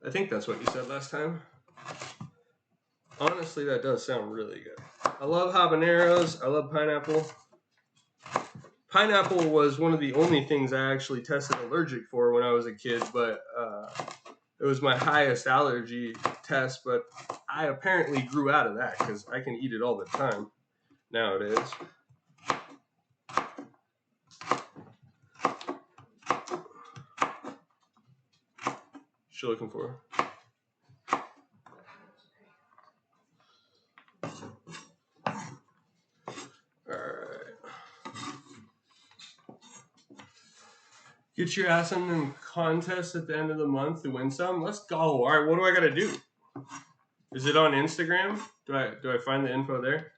I think that's what you said last time. Honestly, that does sound really good. I love habaneros. I love pineapple. Pineapple was one of the only things I actually tested allergic for when I was a kid, but it was my highest allergy test, but I apparently grew out of that because I can eat it all the time nowadays. What you looking for? Alright. Get your ass in the contest at the end of the month to win some? Let's go. Alright, what do I gotta do? Is it on Instagram? Do I find the info there?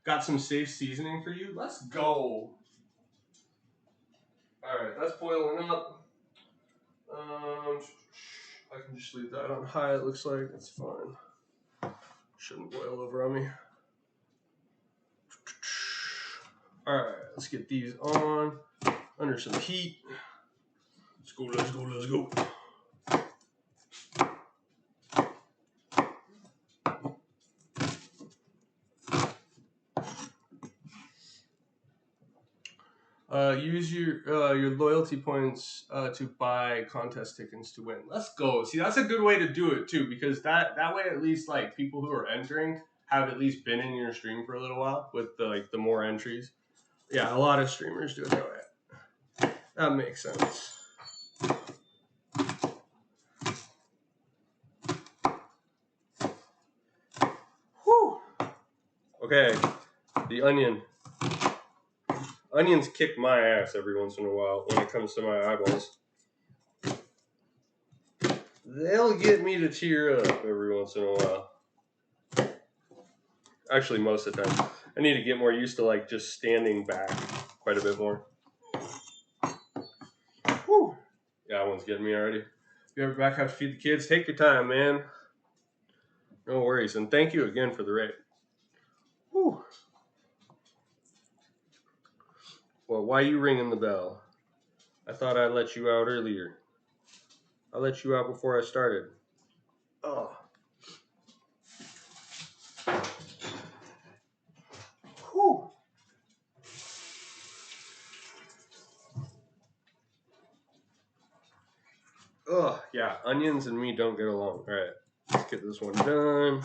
Got some safe seasoning for you. Let's go. Alright, that's boiling up. I can just leave that on high, it looks like. It's fine. Shouldn't boil over on me. Alright, let's get these on under some heat. Let's go, let's go, let's go. Use your loyalty points to buy contest tickets to win. Let's go. See, that's a good way to do it too, because that way at least like people who are entering have at least been in your stream for a little while with the more entries. Yeah, a lot of streamers do it that way. That makes sense. Whew. Okay, the onion. Onions kick my ass every once in a while when it comes to my eyeballs. They'll get me to tear up every once in a while. Actually, most of the time. I need to get more used to like just standing back quite a bit more. Whew. Yeah, that one's getting me already. If you ever back have to feed the kids, take your time, man. No worries. And thank you again for the rate. Whew. Well, why are you ringing the bell? I thought I let you out earlier. I let you out before I started. Oh. Whew. Oh, yeah. Onions and me don't get along. All right. Let's get this one done.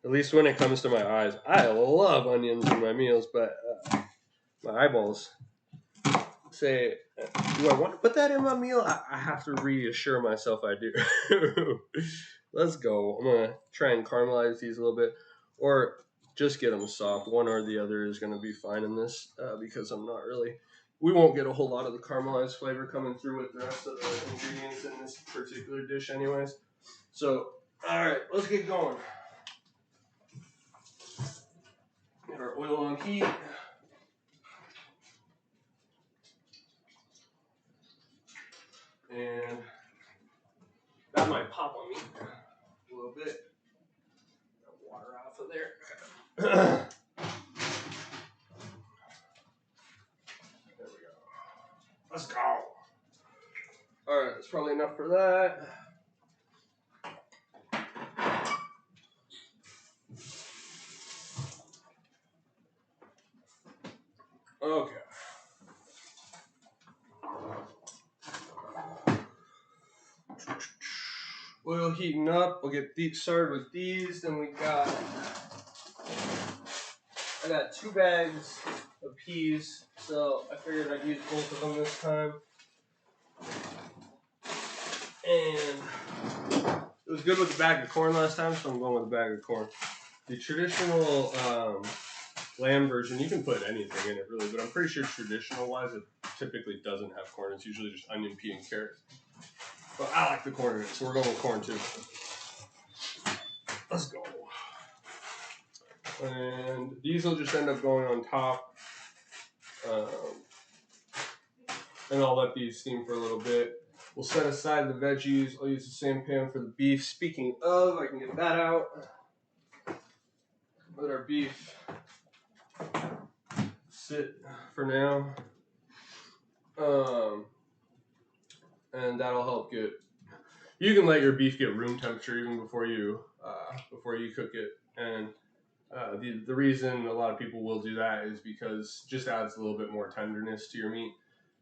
At least when it comes to my eyes. I love onions in my meals, but my eyeballs say, do I want to put that in my meal? I have to reassure myself I do. Let's go. I'm going to try and caramelize these a little bit, or just get them soft. One or the other is going to be fine in this because we won't get a whole lot of the caramelized flavor coming through with the rest of the ingredients in this particular dish anyways. So, all right, let's get going. Get our oil on heat. And that might pop on me a little bit. Got water off of there. There we go. Let's go. All right, that's probably enough for that. Okay. Oil heating up. We'll get started with these. Then I got 2 bags of peas, so I figured I'd use both of them this time. And it was good with the bag of corn last time, so I'm going with a bag of corn. The traditional lamb version, you can put anything in it really, but I'm pretty sure traditional-wise it typically doesn't have corn. It's usually just onion, pea, and carrot. But I like the corn in it, so we're going with corn too. Let's go. And these will just end up going on top. And I'll let these steam for a little bit. We'll set aside the veggies. I'll use the same pan for the beef. Speaking of, I can get that out. Let our beef sit for now. And that'll help get. You can let your beef get room temperature even before you cook it. And the reason a lot of people will do that is because it just adds a little bit more tenderness to your meat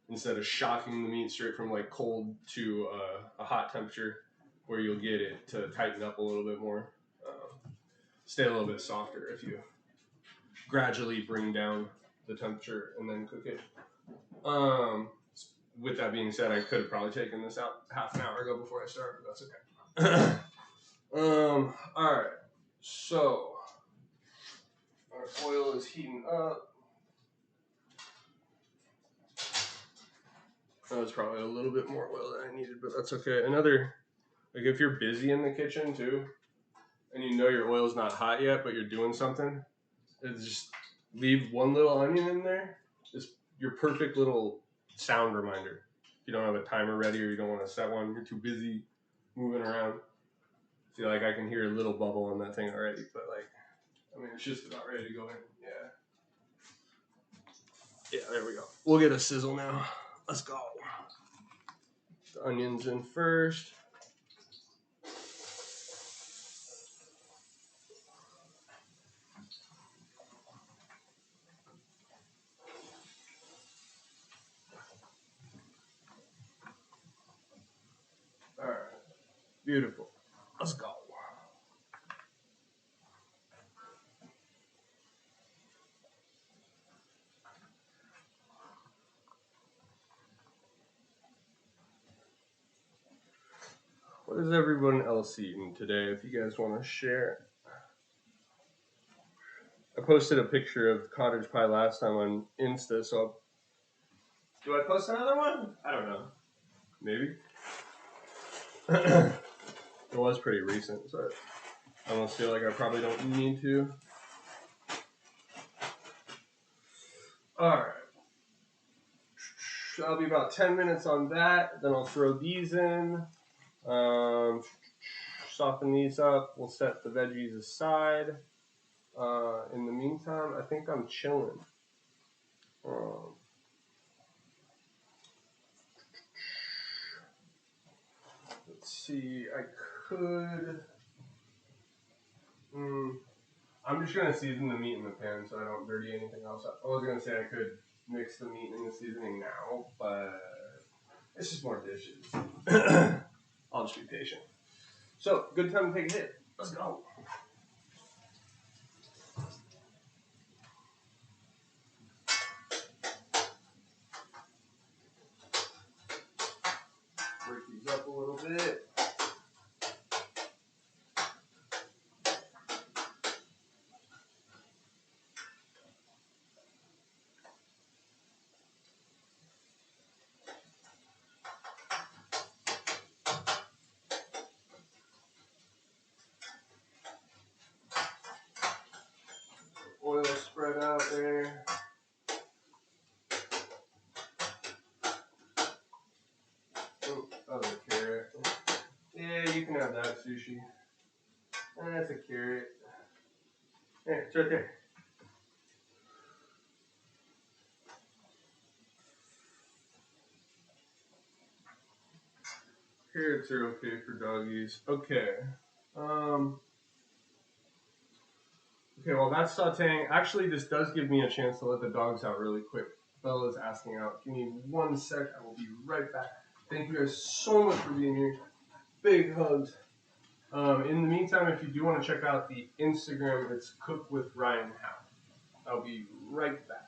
instead of shocking the meat straight from like cold to a hot temperature, where you'll get it to tighten up a little bit more, stay a little bit softer if you gradually bring down the temperature and then cook it. With that being said, I could have probably taken this out half an hour ago before I started, but that's okay. All right, so our oil is heating up. That was probably a little bit more oil than I needed, but that's okay. Like if you're busy in the kitchen too, and you know your oil's not hot yet, but you're doing something, it's just leave one little onion in there. It's your perfect little sound reminder. If you don't have a timer ready or you don't want to set one, you're too busy moving around. See, like I can hear a little bubble on that thing already, but like, I mean, it's just about ready to go in. Yeah, there we go. We'll get a sizzle now. Let's go. The onions in first. All right, beautiful. Let's go. What is everyone else eating today? If you guys want to share. I posted a picture of cottage pie last time on Insta, so do I post another one? I don't know. Maybe. It was pretty recent, so I almost feel like I probably don't need to. Alright. That'll be about 10 minutes on that. Then I'll throw these in. Soften these up. We'll set the veggies aside. In the meantime, I think I'm chilling. Let's see. I could. I'm just gonna season the meat in the pan so I don't dirty anything else up. I was gonna say I could mix the meat in the seasoning now, but it's just more dishes. I'll just be patient. So, good time to take a hit. Let's go. Break these up a little bit. Oil spread out there. Oh, the carrot. Yeah, you can have that, sushi. That's a carrot. There, it's right there. Carrots are okay for doggies. Okay. Okay, while that's sauteing, actually this does give me a chance to let the dogs out really quick. Bella's asking out. Give me 1 sec. I will be right back. Thank you guys so much for being here. Big hugs. In the meantime, if you do want to check out the Instagram, it's Cook with Ryan Howe. I'll be right back.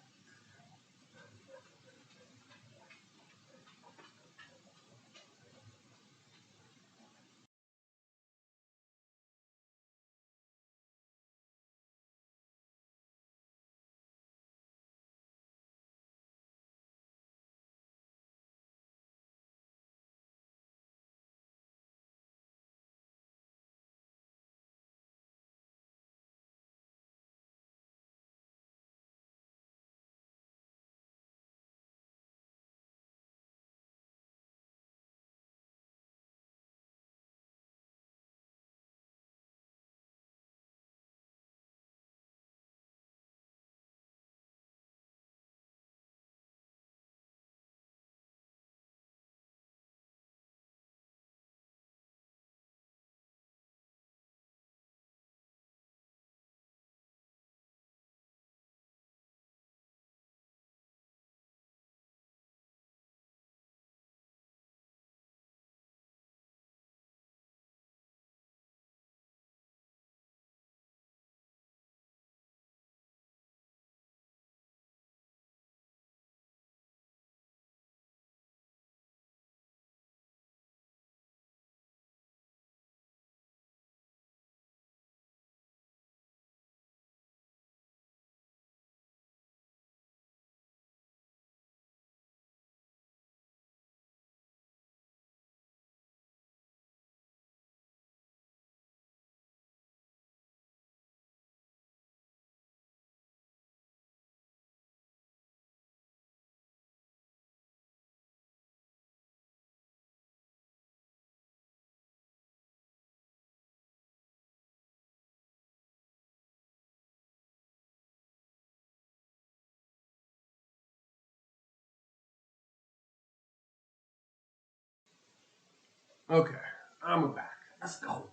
Okay, I'm back. Let's go.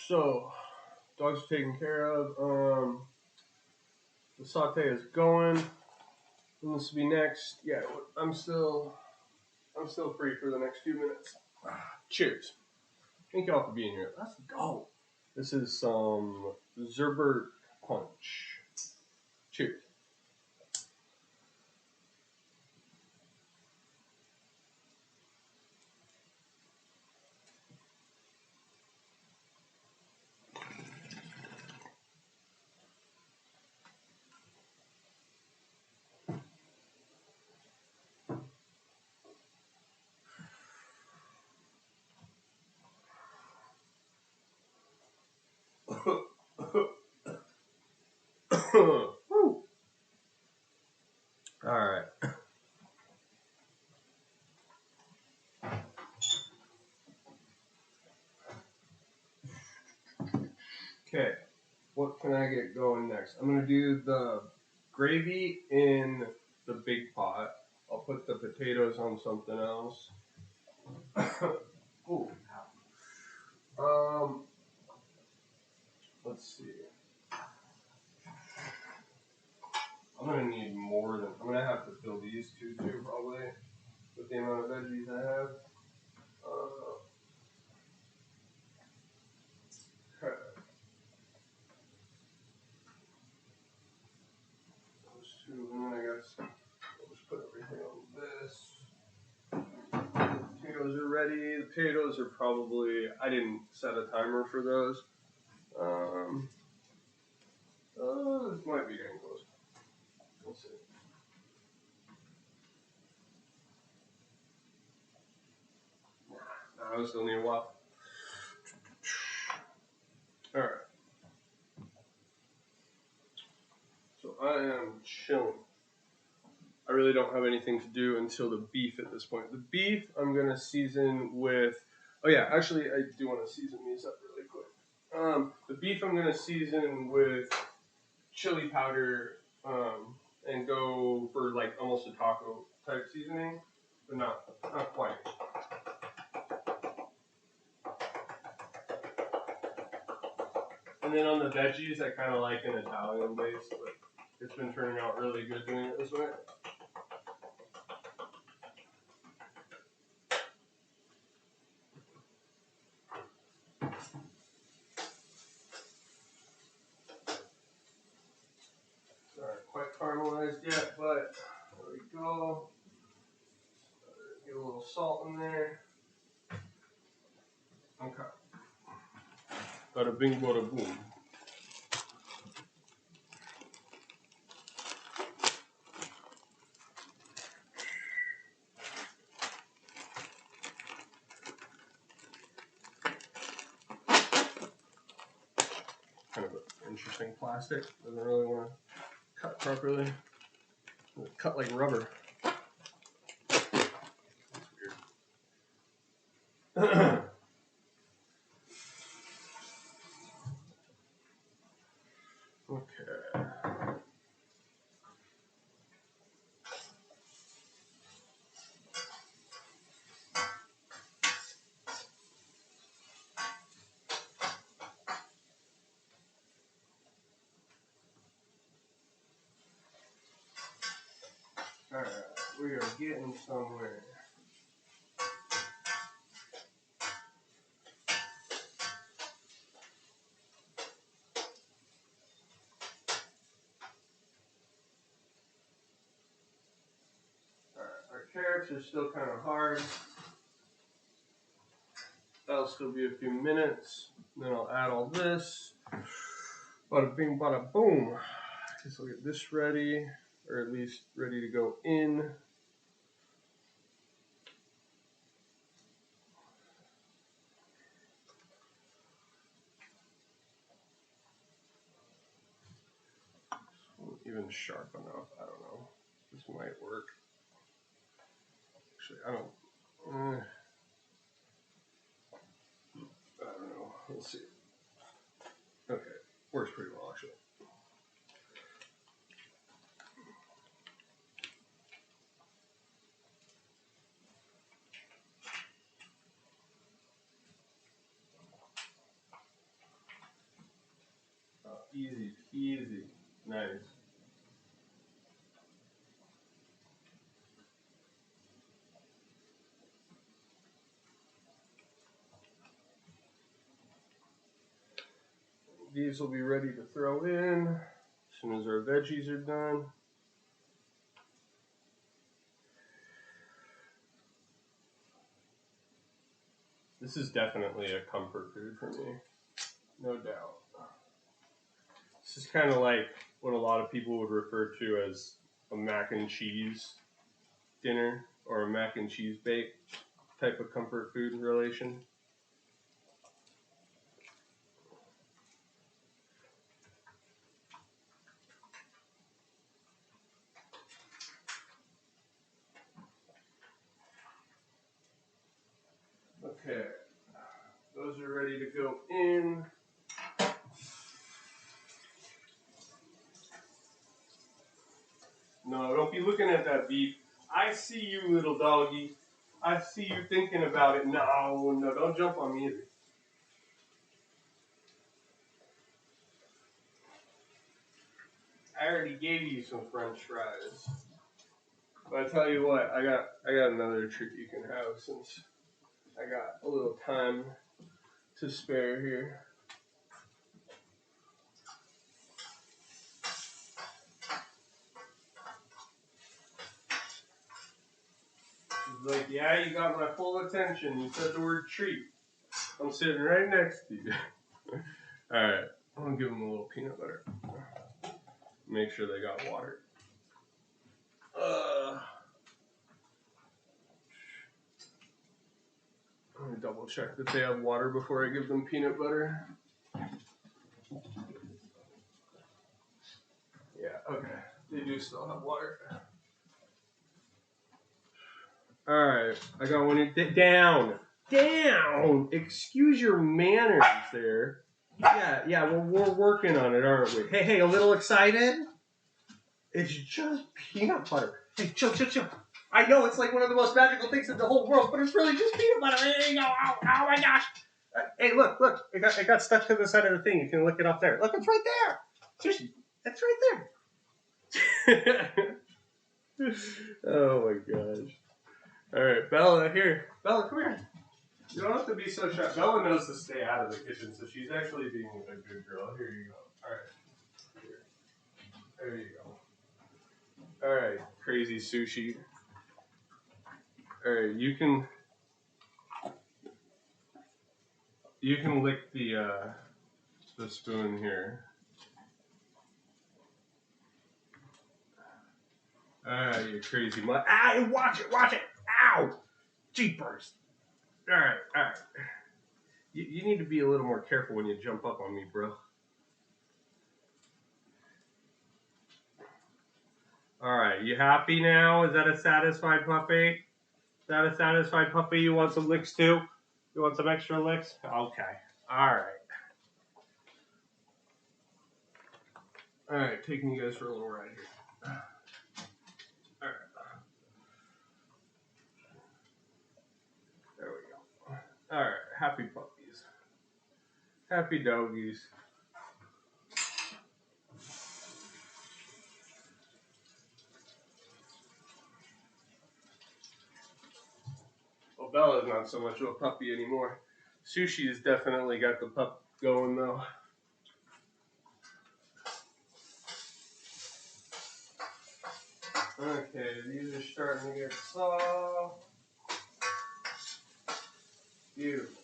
So, dogs are taken care of. The saute is going. And this will be next. Yeah, I'm still free for the next few minutes. Cheers. Thank y'all for being here. Let's go. This is some Zerbert Punch. Cheers. Woo. All right. Okay. What can I get going next? I'm gonna do the gravy in the big pot. I'll put the potatoes on something else. Ooh. Let's see. I'm gonna need more than. I'm gonna have to fill these two too, probably, with the amount of veggies I have. Okay. Those two, and then I guess I'll just put everything on this. Potatoes are ready. The potatoes are probably. I didn't set a timer for those. This might be getting close. We'll see. I still need a while. All right. So I am chilling. I really don't have anything to do until the beef at this point. The beef I'm gonna season with. Oh yeah, actually I do want to season these up really quick. The beef I'm gonna season with chili powder and go for like almost a taco type seasoning, but not quite. And then on the veggies, I kind of like an Italian base, but it's been turning out really good doing it this way. Not quite caramelized yet, but there we go. Get a little salt in there. Okay. Bada bing, bada boom. Kind of an interesting plastic. Doesn't really want to cut properly. Cut like rubber. That's weird. Okay. Alright, we are getting somewhere. Alright, our carrots are still kind of hard. That'll still be a few minutes. Then I'll add all this. Bada bing, bada boom. Guess I'll get this ready, or at least ready to go in. Even sharp enough. I don't know. This might work. Actually, I don't know. We'll see. Okay, works pretty well actually. Easy, easy. Nice. These will be ready to throw in as soon as our veggies are done. This is definitely a comfort food for me, no doubt. This is kind of like what a lot of people would refer to as a mac and cheese dinner or a mac and cheese bake type of comfort food relation. Okay, those are ready to go in. No, don't be looking at that beef. I see you, little doggy. I see you thinking about it. No, no, don't jump on me either. I already gave you some French fries. But I tell you what, I got another treat you can have since I got a little time to spare here. She's like, yeah, you got my full attention. You said the word treat. I'm sitting right next to you. Alright, I'm gonna give them a little peanut butter. Make sure they got water. I'm gonna double check that they have water before I give them peanut butter. Yeah, okay. They do still have water. Alright, I got one. Down! Down! Excuse your manners there. Yeah, well, we're working on it, aren't we? Hey, a little excited? It's just peanut butter. Hey, chill. I know it's like one of the most magical things in the whole world, but it's really just peanut butter. There you go. Oh my gosh. Hey, look. It got stuck to the side of the thing. You can lick it off there. Look, it's right there. Seriously, it's right there. Oh my gosh. All right, Bella, here. Bella, come here. You don't have to be so shy. Bella knows to stay out of the kitchen, so she's actually being a good girl. Here you go. All right. Here. There you go. All right, crazy sushi. All right, you can lick the spoon here. You crazy mutt. Ah, watch it. Ow! Jeepers. All right. You need to be a little more careful when you jump up on me, bro. All right, you happy now? Is that a satisfied puppy? Is that a satisfied puppy? You want some licks too? You want some extra licks? Okay. All right, taking you guys for a little ride here. All right. There we go. All right, happy puppies. Happy doggies. Well, Bella's not so much of a puppy anymore. Sushi has definitely got the pup going though. Okay, these are starting to get soft. Beautiful.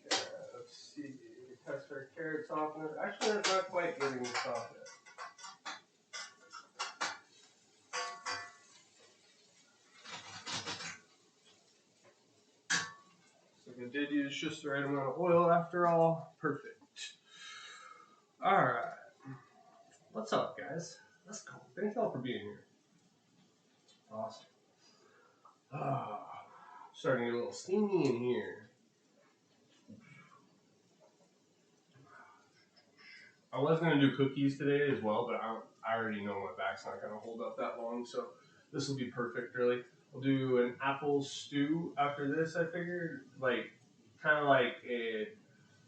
Okay, let's see. Test our carrot softness. Actually, that's not quite getting soft yet. So I did use just the right amount of oil after all. Perfect. Alright. What's up, guys? Let's go. Thanks all for being here. Awesome. Starting to get a little steamy in here. I was going to do cookies today as well, but I already know my back's not going to hold up that long, so this will be perfect, really. I'll do an apple stew after this, I figured. Like, kind of like a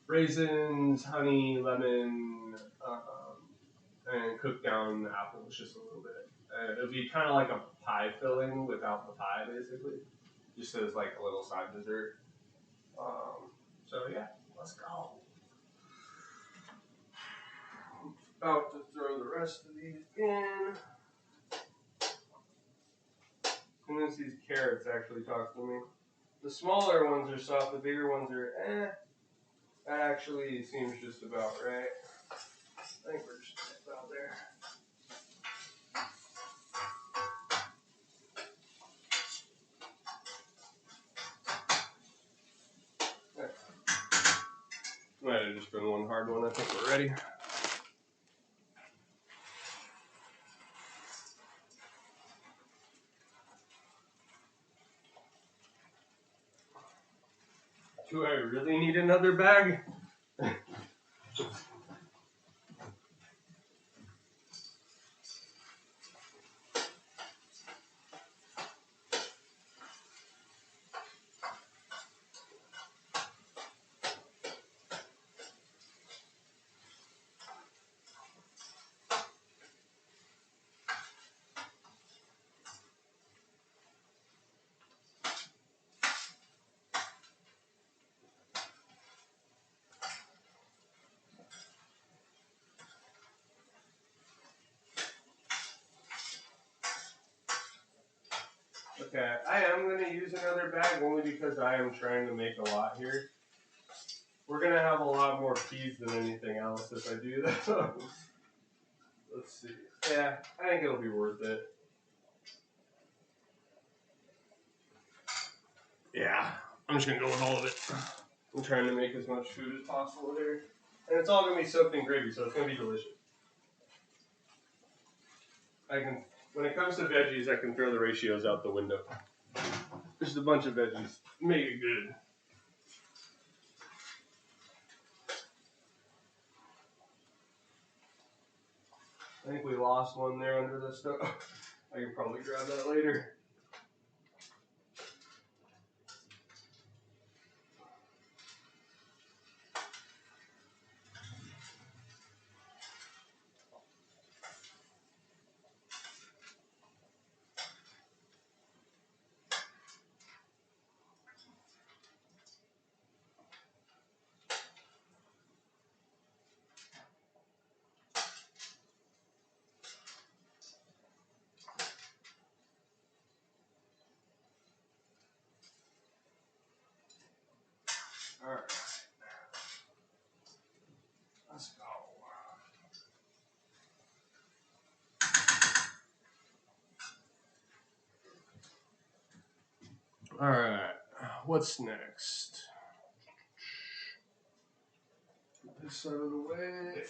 raisins, honey, lemon, and cook down the apples just a little bit. It'll be kind of like a pie filling without the pie, basically, just as like a little side dessert. So yeah, let's go. About to throw the rest of these in. And then these carrots actually talk to me. The smaller ones are soft, the bigger ones are That actually seems just about right. I think we're just about there. Might have just been one hard one. I think we're ready. Do I really need another bag? Okay, I am going to use another bag only because I am trying to make a lot here. We're going to have a lot more peas than anything else if I do that. Let's see. Yeah, I think it'll be worth it. Yeah, I'm just going to go with all of it. I'm trying to make as much food as possible here. And it's all going to be soaked in gravy, so it's going to be delicious. When it comes to veggies, I can throw the ratios out the window. Just a bunch of veggies. Make it good. I think we lost one there under the stove. I can probably grab that later. All right. Let's go. All right. What's next? Get this out of the way.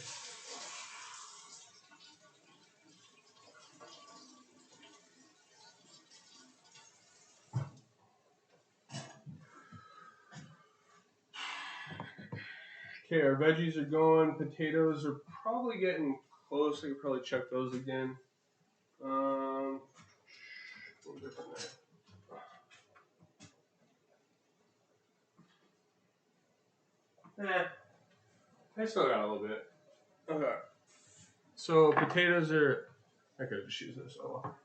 Okay, our veggies are going. Potatoes are probably getting close. I could probably check those again. I still got a little bit. Okay. So potatoes are. I could just use this. Oh well.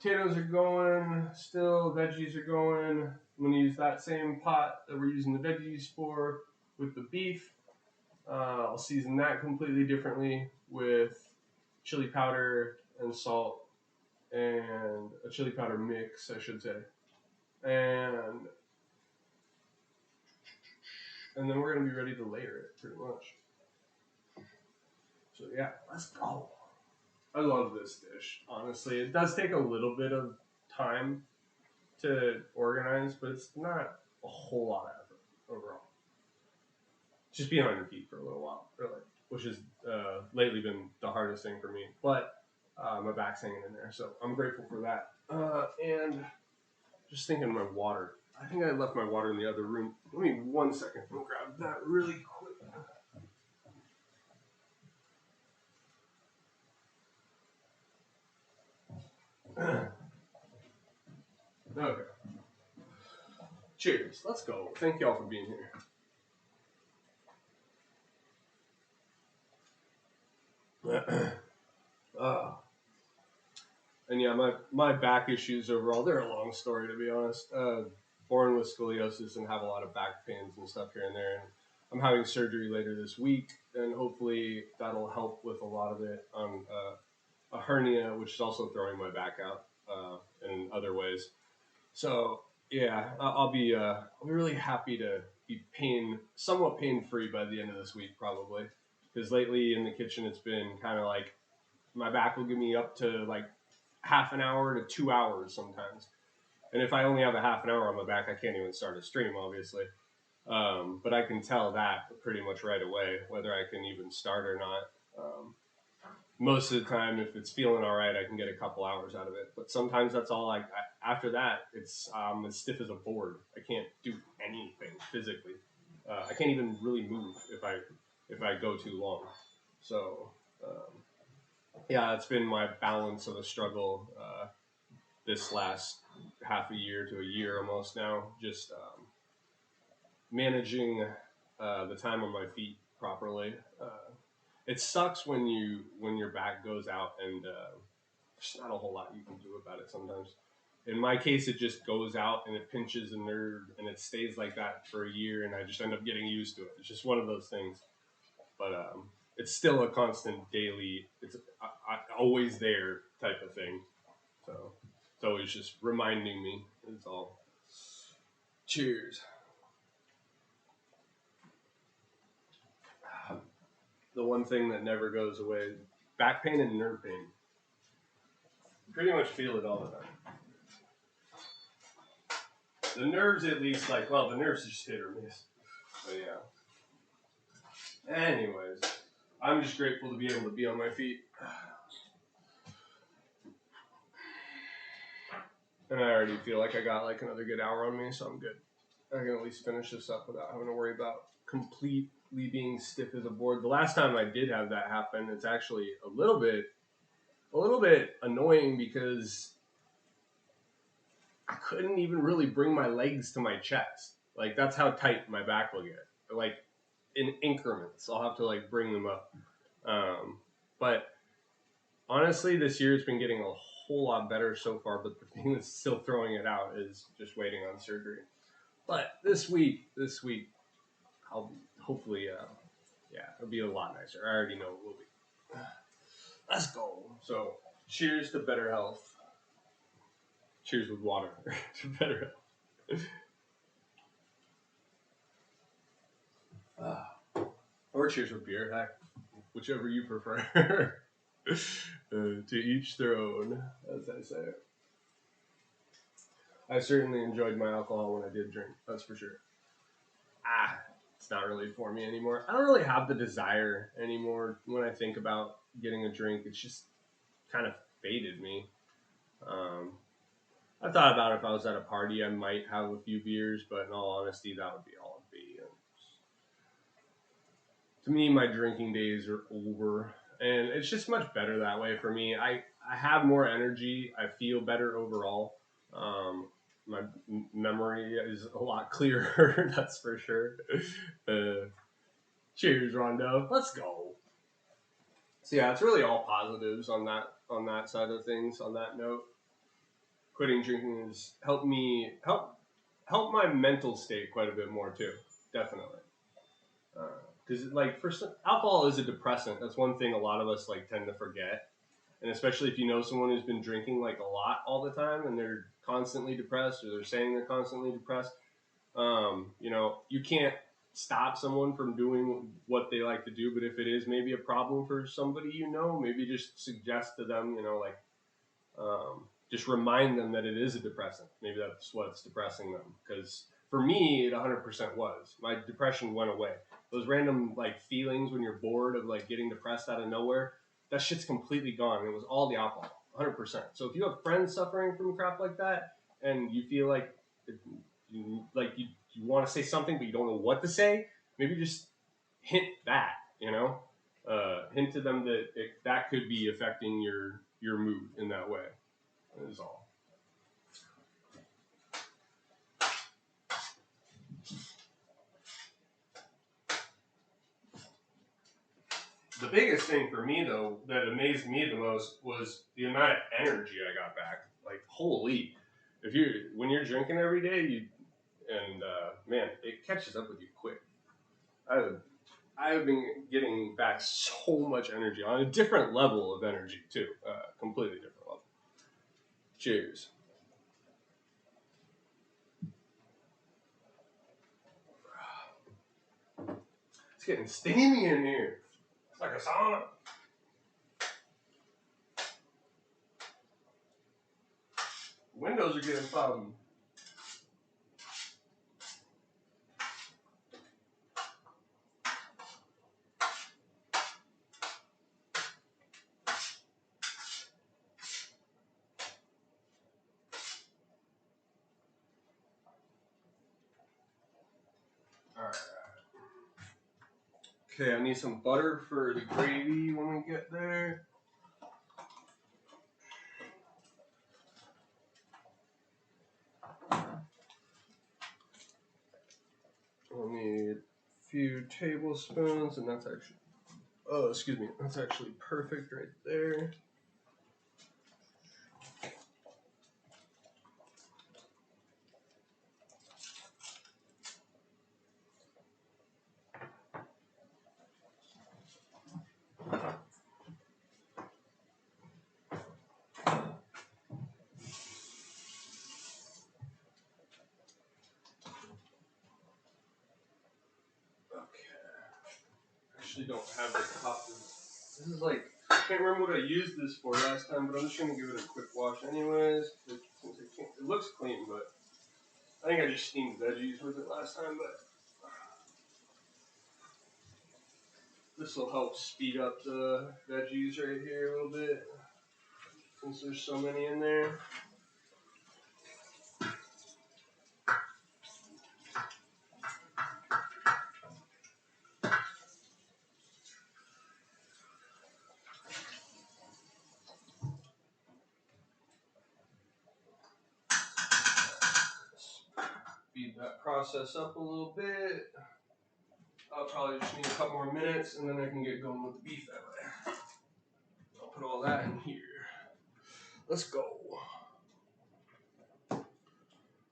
Potatoes are going. Still, veggies are going. I'm gonna use that same pot that we're using the veggies for with the beef. I'll season that completely differently with chili powder and salt and a chili powder mix, I should say. And then we're going to be ready to layer it, pretty much. So yeah, let's go. I love this dish, honestly. It does take a little bit of time to organize, but it's not a whole lot of effort overall. Just being on your feet for a little while, really, which has lately been the hardest thing for me. But my back's hanging in there, so I'm grateful for that. And just thinking of my water. I think I left my water in the other room. Let me 1 second. I'll grab that really quick. Okay. Cheers. Let's go. Thank y'all for being here. uh, and yeah, my back issues overall, they're a long story to be honest. Born with scoliosis and have a lot of back pains and stuff here and there. And I'm having surgery later this week, and hopefully that'll help with a lot of it on a hernia, which is also throwing my back out in other ways. So yeah, I'll be really happy to be somewhat pain free by the end of this week probably, because lately in the kitchen it's been kind of like my back will give me up to like half an hour to 2 hours sometimes, and if I only have a half an hour on my back, I can't even start a stream obviously. But I can tell that pretty much right away whether I can even start or not. Most of the time, if it's feeling all right, I can get a couple hours out of it. But sometimes that's all. After that, it's as stiff as a board. I can't do anything physically. I can't even really move if I go too long. So yeah, it's been my balance of a struggle this last half a year to a year almost now. Just managing the time on my feet properly. It sucks when your back goes out and there's not a whole lot you can do about it sometimes. In my case, it just goes out and it pinches a nerve and it stays like that for a year, and I just end up getting used to it. It's just one of those things. But it's still a constant daily, it's always there type of thing. So it's always just reminding me. It's all. Cheers. The one thing that never goes away is back pain and nerve pain. Pretty much feel it all the time. The nerves, at least, the nerves just hit or miss. But yeah. Anyways, I'm just grateful to be able to be on my feet. And I already feel like I got like another good hour on me, so I'm good. I can at least finish this up without having to worry about completely being stiff as a board. The last time I did have that happen, it's actually a little bit annoying because I couldn't even really bring my legs to my chest. Like, that's how tight my back will get. Like, in increments, I'll have to like bring them up. But honestly, this year it's been getting a whole lot better so far. But the thing that's still throwing it out is just waiting on surgery. But this week, I'll hopefully, it'll be a lot nicer. I already know it will be. Let's go. So, cheers to better health. Cheers with water to better health. Or cheers with beer, heck, whichever you prefer. To each their own, as I say. I certainly enjoyed my alcohol when I did drink, that's for sure. It's not really for me anymore. I don't really have the desire anymore when I think about getting a drink. It's just kind of faded me. I thought about if I was at a party, I might have a few beers, but in all honesty, that would be all it'd be. To me, my drinking days are over, and it's just much better that way for me. I have more energy. I feel better overall. My memory is a lot clearer, that's for sure. Cheers, Rondo. Let's go. So yeah, it's really all positives on that side of things. On that note, quitting drinking has helped help my mental state quite a bit more too. Definitely. Because alcohol is a depressant. That's one thing a lot of us like tend to forget, and especially if you know someone who's been drinking like a lot all the time and they're constantly depressed, or they're saying they're constantly depressed. You can't stop someone from doing what they like to do, but if it is maybe a problem for somebody, maybe just suggest to them, just remind them that it is a depressant. Maybe that's what's depressing them. Because for me, it 100% was. My depression went away. Those random feelings when you're bored of getting depressed out of nowhere, that shit's completely gone. It was all the alcohol, 100%. So if you have friends suffering from crap like that, and you feel like you want to say something but you don't know what to say, maybe just hint that, hint to them that that could be affecting your mood in that way. That is all. The biggest thing for me, though, that amazed me the most was the amount of energy I got back. Like, holy, when you're drinking every day, man, it catches up with you quick. I've been getting back so much energy on a different level of energy too, completely different level. Cheers. It's getting steamy in here. It's like a sauna. Windows are getting foggy. Alright. Okay, I need some butter for the gravy when we get there. I'll need a few tablespoons, and that's actually, that's actually perfect right there. Actually don't have the cup. This is like, I can't remember what I used this for last time, but I'm just gonna give it a quick wash anyways. It looks clean, but I think I just steamed veggies with it last time, but this will help speed up the veggies right here a little bit, since there's so many in there. Speed that process up a little bit. I'll probably just need a couple more minutes, and then I can get going with the beef that way. I'll put all that in here. Let's go.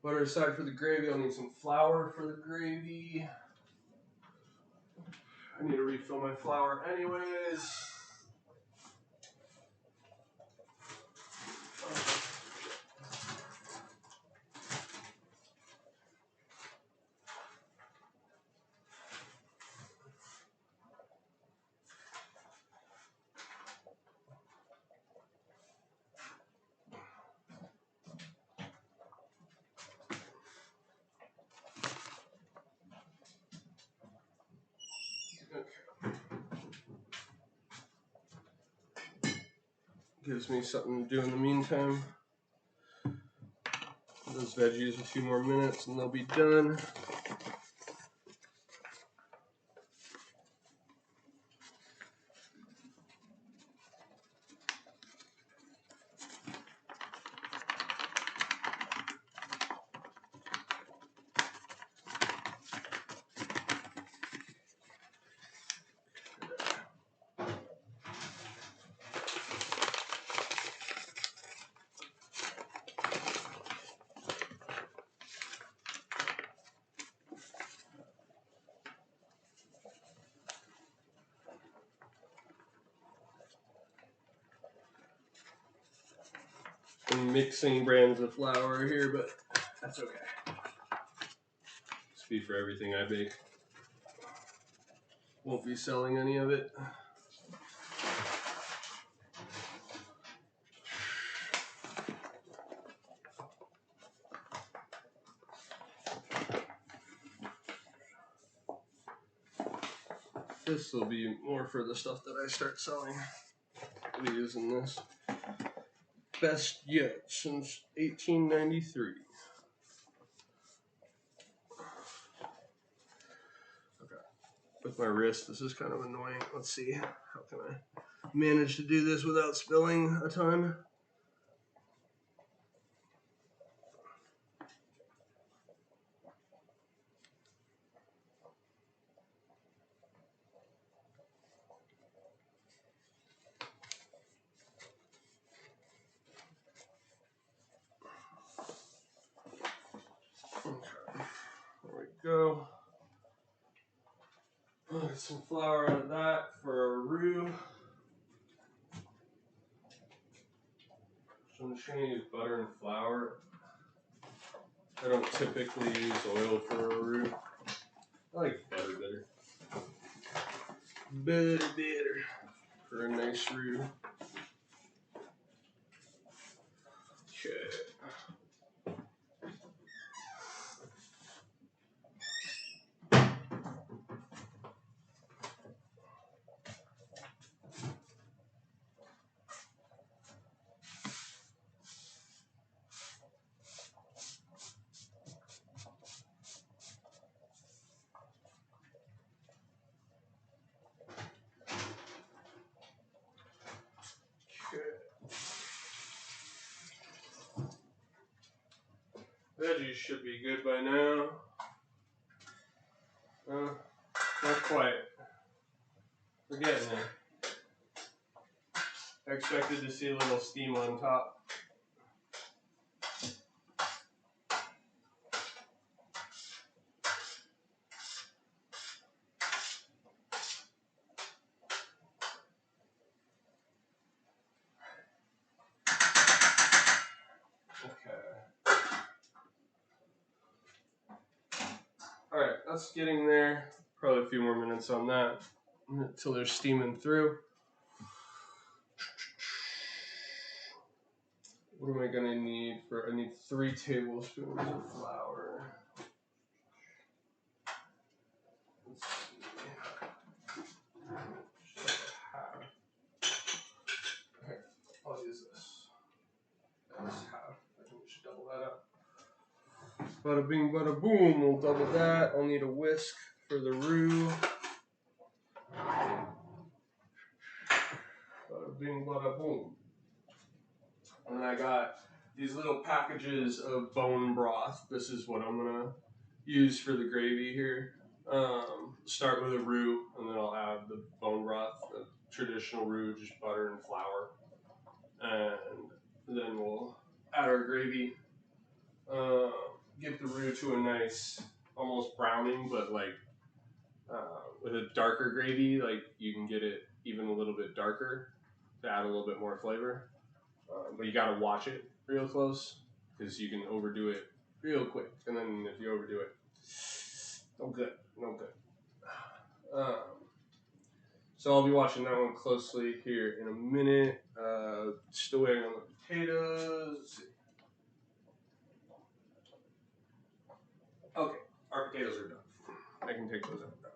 Butter aside for the gravy. I'll need some flour for the gravy. I need to refill my flour anyways. Gives me something to do in the meantime. Those veggies a few more minutes and they'll be done. I'm mixing brands of flour here, but that's okay. It's be for everything I bake. Won't be selling any of it. This will be more for the stuff that I start selling. I'll be using this. Best yet since 1893. Okay. With my wrist, this is kind of annoying. Let's see. How can I manage to do this without spilling a ton? go. I'll get some flour out of that for a roux. So I'm just going to use butter and flour. I don't typically use oil for a roux. I like butter better. Butter for a nice roux. Okay. Veggies should be good by now. Not quite. We're getting there. I expected to see a little steam on top. Alright, that's getting there. Probably a few more minutes on that until they're steaming through. What am I going to need for? I need 3 tablespoons of flour. Let's see. Just like a half. Okay, I'll use this. That's half. I can just double that up. Bada bing, bada boom. We'll double that. I'll need a whisk for the roux. Bada bing, bada boom. And then I got these little packages of bone broth. This is what I'm going to use for the gravy here. Start with a roux, and then I'll add the bone broth, the traditional roux, just butter and flour. And then we'll add our gravy. Get the roux to a nice, almost browning, but like with a darker gravy, like you can get it even a little bit darker to add a little bit more flavor. But you gotta watch it real close because you can overdo it real quick, and then if you overdo it, no good. So I'll be watching that one closely here in a minute. Still waiting on the potatoes. Okay, our potatoes are done. I can take those out now.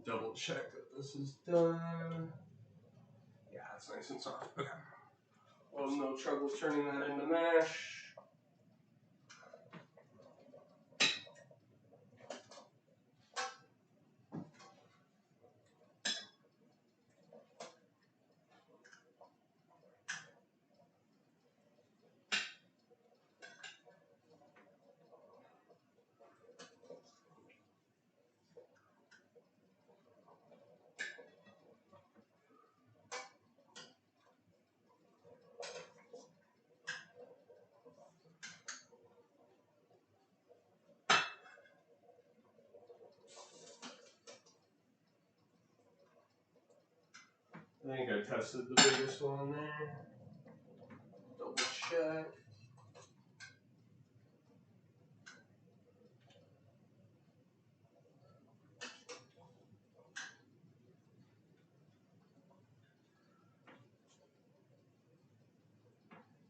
Double check that this is done. Yeah, it's nice and soft. Okay. Well, no trouble turning that into mash. I think I tested the biggest one there. Double check.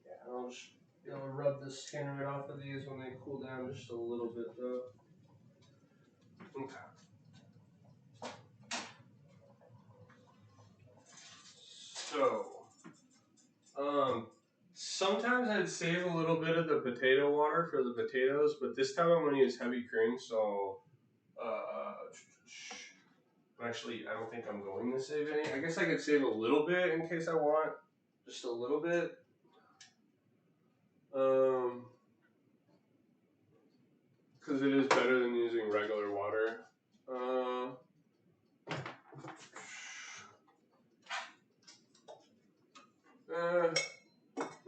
Yeah, I'll just be able to rub the skin right off of these when they cool down just a little bit though. Okay. So, sometimes I'd save a little bit of the potato water for the potatoes, but this time I'm going to use heavy cream, so, actually, I don't think I'm going to save any. I guess I could save a little bit in case I want, just a little bit. because it is better than using regular water.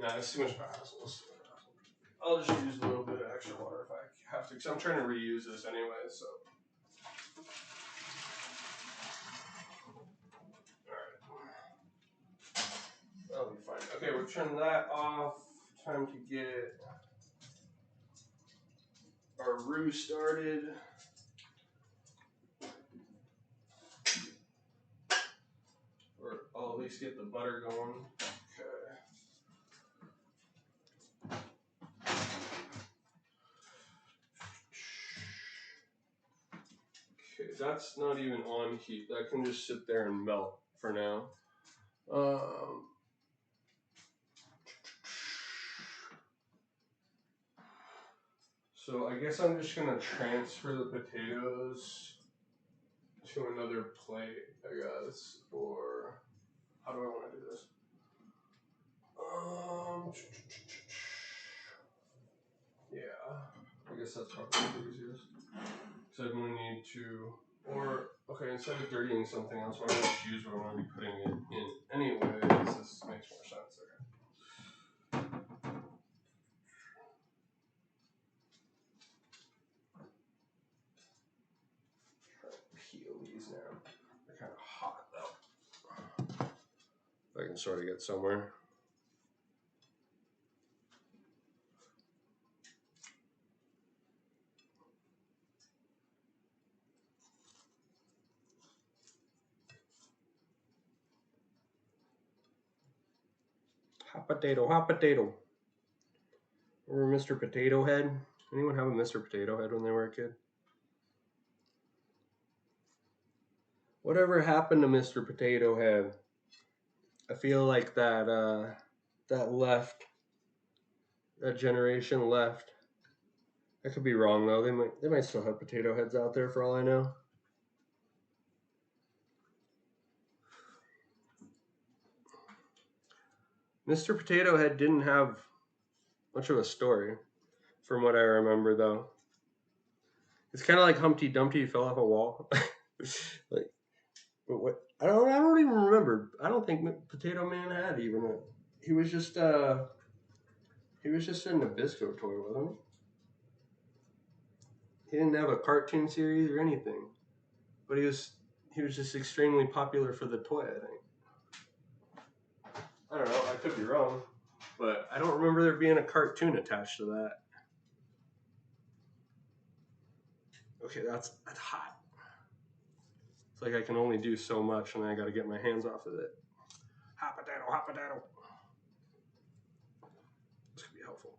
Nah, it's too much hassle. I'll just use a little bit of extra water if I have to, because I'm trying to reuse this anyway, so. Alright. That'll be fine. Okay, we'll turn that off. Time to get our roux started. Or I'll at least get the butter going. Okay, that's not even on heat. That can just sit there and melt for now. So I guess I'm just gonna transfer the potatoes to another plate, I guess, or how do I want to do this? Yeah, I guess that's probably the easiest. So I'm gonna need to, or okay, instead of dirtying something else, why don't I just use what I'm gonna be putting it in anyways? This makes more sense. Okay. Try to peel these now. They're kind of hot though. If I can sort of get somewhere. Hot potato, hot potato. Remember Mr. Potato Head? Anyone have a Mr. Potato Head when they were a kid? Whatever happened to Mr. Potato Head? I feel like that left. That generation left. I could be wrong though. They might still have potato heads out there for all I know. Mr. Potato Head didn't have much of a story, from what I remember though. It's kind of like Humpty Dumpty fell off a wall. Like, but what? I don't even remember. I don't think Potato Man had even a. He was just a Nabisco toy, wasn't he? He didn't have a cartoon series or anything, but he was just extremely popular for the toy, I think. I don't know, I could be wrong, but I don't remember there being a cartoon attached to that. Okay, that's hot. It's like I can only do so much and then I gotta get my hands off of it. Hot potato, hot potato. This could be helpful.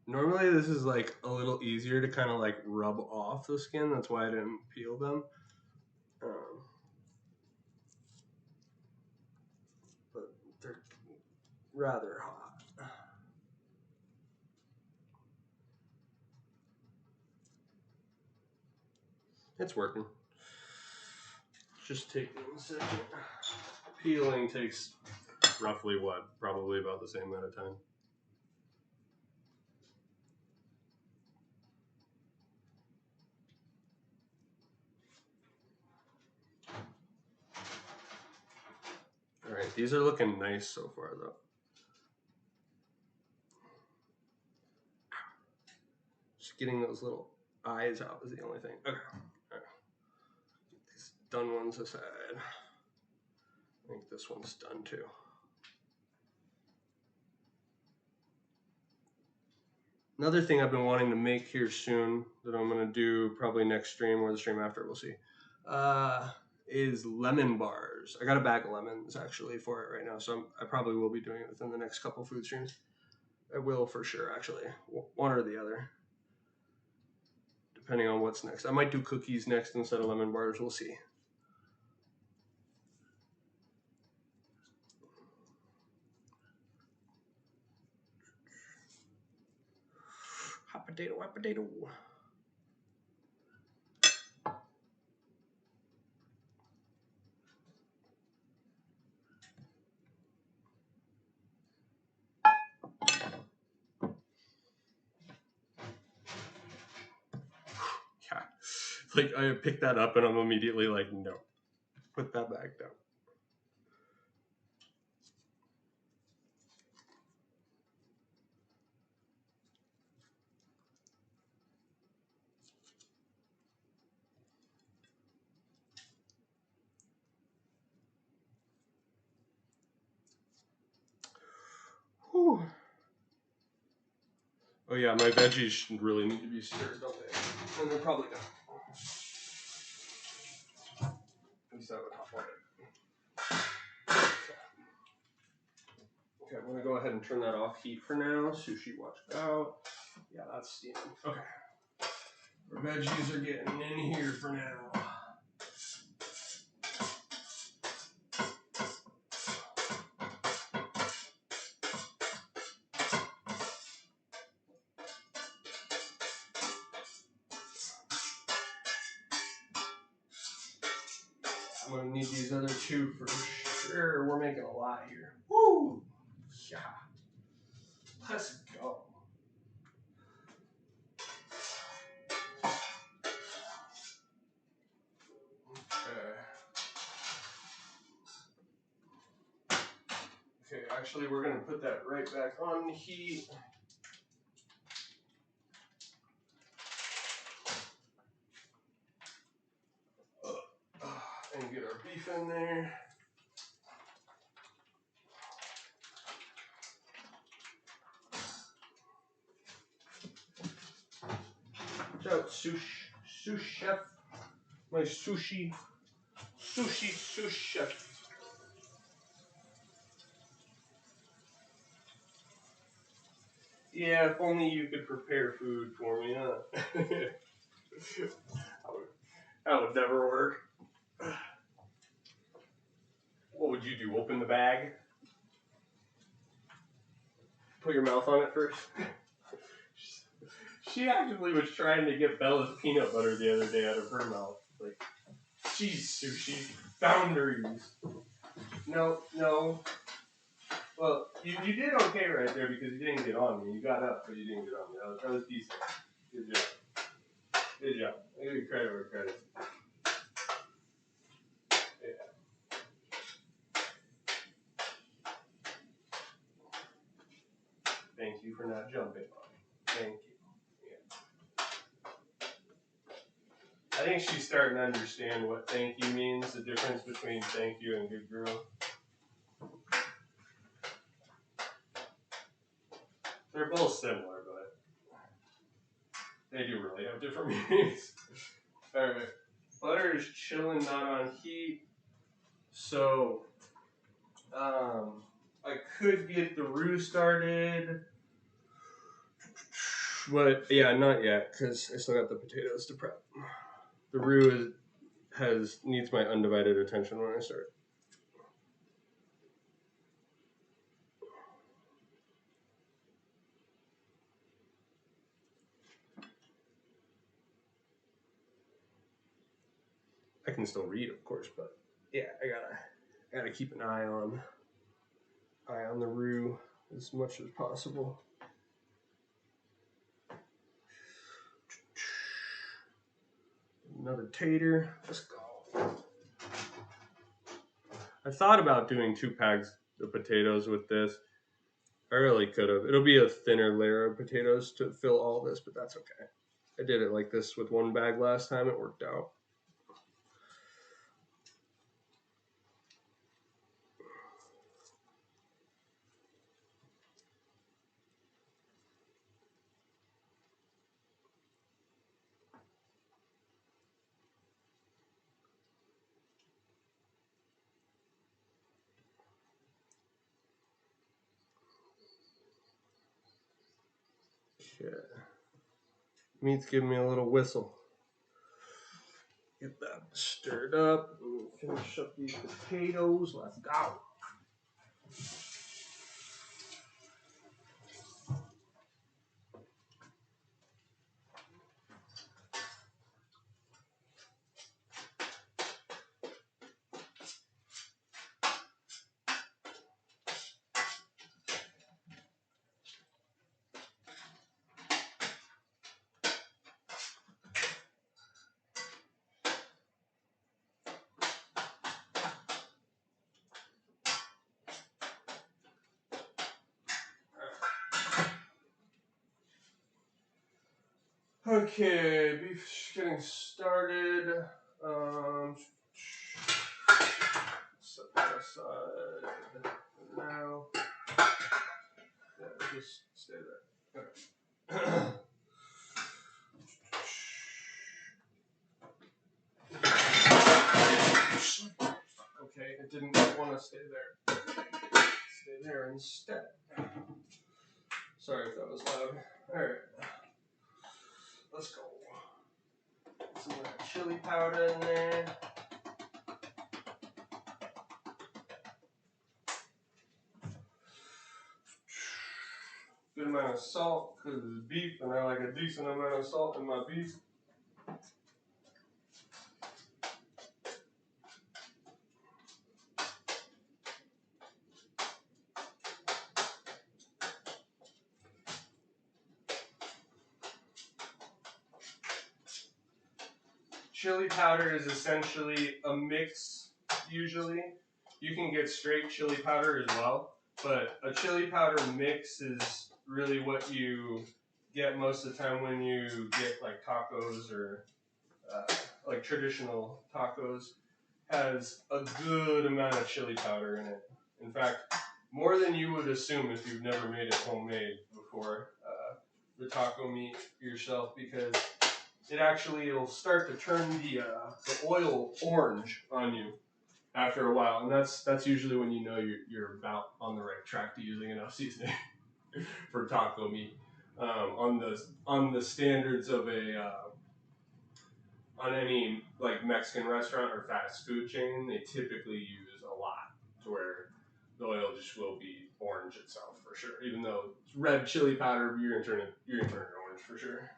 Normally this is like a little easier to kind of like rub off the skin. That's why I didn't peel them. But they're rather hot. It's working. Just taking a second. Peeling takes roughly what? Probably about the same amount of time. All right, these are looking nice so far though. Just getting those little eyes out is the only thing. Okay, all right. Get these done ones aside. I think this one's done too. Another thing I've been wanting to make here soon that I'm gonna do probably next stream or the stream after, we'll see, is lemon bars. I got a bag of lemons actually for it right now, so I probably will be doing it within the next couple food streams. I will for sure, actually, one or the other, depending on what's next. I might do cookies next instead of lemon bars. We'll see. Hot potato, hot potato. Like I pick that up and I'm immediately like, no, put that back down. Whew. Oh yeah, my veggies really need to be stirred, don't they? And they're probably not. At least I would hot water. Okay, I'm gonna go ahead and turn that off heat for now. Sushi, watch out. Yeah, that's steaming. Okay. Our veggies are getting in here for now. I'm gonna need these other two for sure. We're making a lot here. Woo! Yeah. Let's go. Okay, actually, we're gonna put that right back on the heat. And get our beef in there. Watch out, sous chef. My sushi sous chef. Yeah, if only you could prepare food for me, huh? That would never work. What would you do? Open the bag? Put your mouth on it first? She actually was trying to get Bella's peanut butter the other day out of her mouth. Like, geez, sushi, boundaries. No. Well, you did okay right there because you didn't get on me. You got up, but you didn't get on me. That was decent. Good job. Good job. I give you credit where credit's due. Yeah. Thank you for not jumping on me. Thank you. Yeah. I think she's starting to understand what thank you means, the difference between thank you and good girl. They're both similar, but they do really have different meanings. Alright. Butter is chilling, not on heat. So, I could get the roux started. But, yeah, not yet, because I still got the potatoes to prep. The roux needs my undivided attention when I start. I can still read, of course, but yeah, I gotta keep an eye on the roux as much as possible. Another tater. Let's go. I thought about doing 2 packs of potatoes with this. I really could have. It'll be a thinner layer of potatoes to fill all this, but that's okay. I did it like this with 1 bag last time. It worked out. Okay. Meat's giving me a little whistle. Get that stirred up. Finish up these potatoes. Let's go. Okay, beef's getting started. Set that aside for now. Yeah, just stay there. Okay. Okay, it didn't want to stay there. Stay there instead. Sorry if that was loud. Alright. Let's go. Some of that chili powder in there. Good amount of salt because it's beef and I like a decent amount of salt in my beef. Chili powder is essentially a mix, usually. You can get straight chili powder as well, but a chili powder mix is really what you get most of the time when you get like tacos or like traditional tacos. Has a good amount of chili powder in it. In fact, more than you would assume if you've never made it homemade before, the taco meat yourself, because it'll start to turn the oil orange on you after a while, and that's usually when you know you're about on the right track to using enough seasoning for taco meat. On the standards of on any like Mexican restaurant or fast food chain, they typically use a lot to where the oil just will be orange itself for sure. Even though it's red chili powder, you're gonna turn it orange for sure.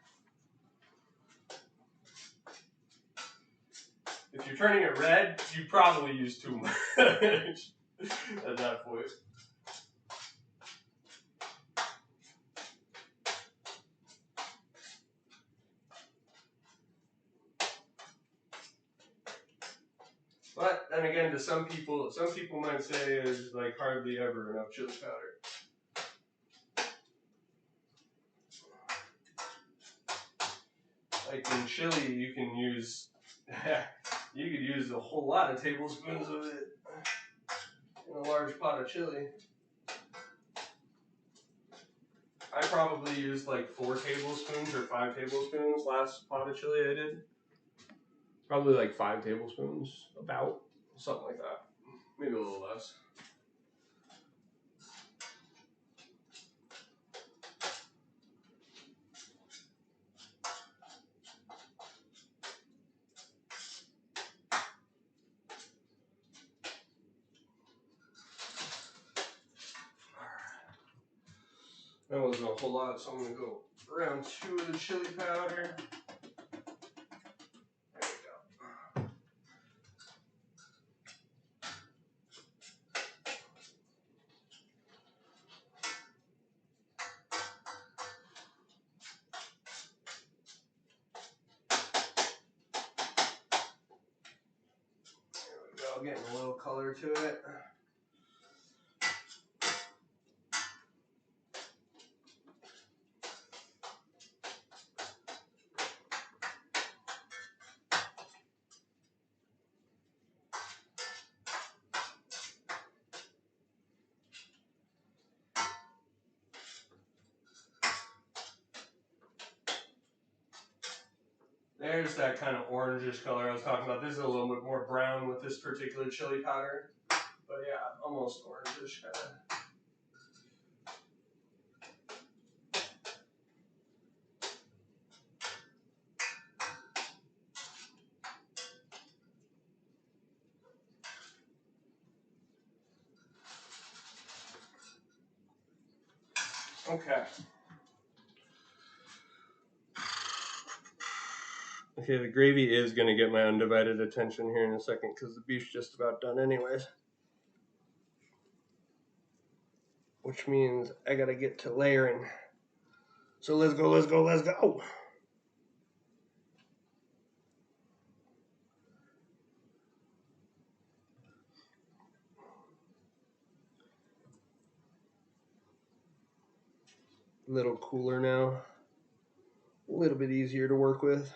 If you're turning it red, you probably use too much at that point. But then again, to some people might say there's like hardly ever enough chili powder. Like in chili, you can use a whole lot of tablespoons of it in a large pot of chili. I probably used like 4 tablespoons or 5 tablespoons last pot of chili I did. Probably like 5 tablespoons, about something like that. Maybe a little less. That wasn't a whole lot, so I'm going to go around 2 of the chili powder. There we go. There we go, getting a little color to it. There's that kind of orangish color I was talking about. This is a little bit more brown with this particular chili powder. But yeah, almost orangish kind of. Okay. Okay, the gravy is going to get my undivided attention here in a second because the beef's just about done anyways. Which means I got to get to layering. So let's go, let's go, let's go. A little cooler now. little bit easier to work with.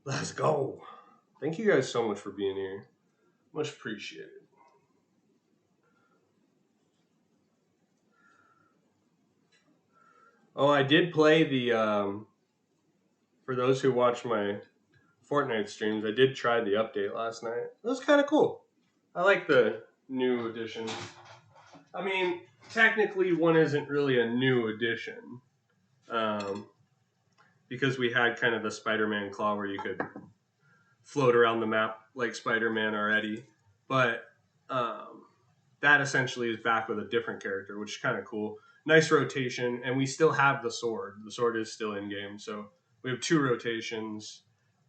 Let's go. Thank you guys so much for being here. Much appreciated. Oh, I did play the, for those who watch my Fortnite streams, I did try the update last night. It was kind of cool. I like the new edition. I mean, technically one isn't really a new edition. Because we had kind of the Spider-Man claw where you could float around the map like Spider-Man already. But that essentially is back with a different character, which is kind of cool. Nice rotation, and we still have the sword. The sword is still in game, so we have 2 rotations.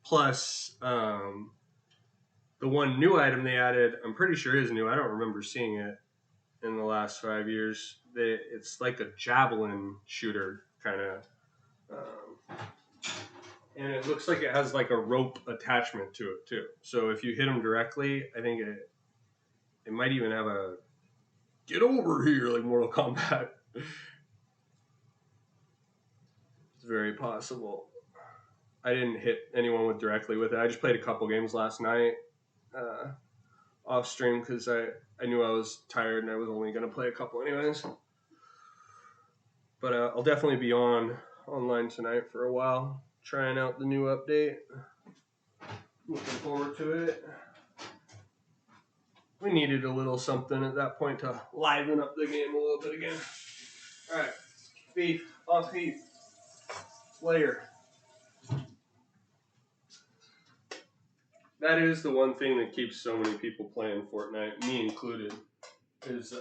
Plus, the one new item they added, I'm pretty sure is new. I don't remember seeing it in the last 5 years. It's like a javelin shooter, kind of. And it looks like it has like a rope attachment to it, too. So if you hit them directly, I think it might even have a get over here, like Mortal Kombat. It's very possible. I didn't hit anyone directly with it. I just played a couple games last night off stream because I knew I was tired and I was only going to play a couple anyways. But I'll definitely be online tonight for a while, trying out the new update. Looking forward to it. We needed a little something at that point to liven up the game a little bit again. All right, beef, off heat, layer. That is the one thing that keeps so many people playing Fortnite, me included, is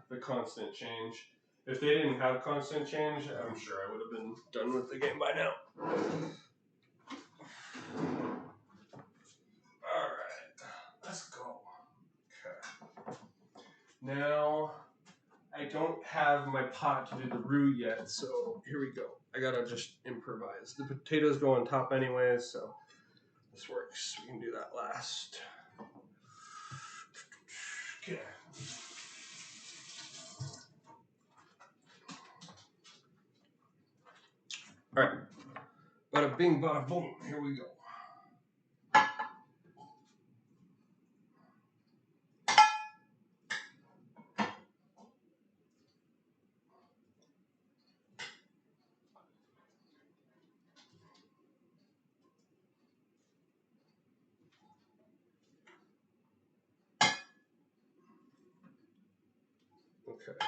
the constant change. If they didn't have constant change, I'm sure I would have been done with the game by now. Alright, let's go. Okay. Now, I don't have my pot to do the roux yet, so here we go. I gotta just improvise. The potatoes go on top anyways, so this works. We can do that last. Okay. Alright. Bada bing, bada boom. Here we go. Okay.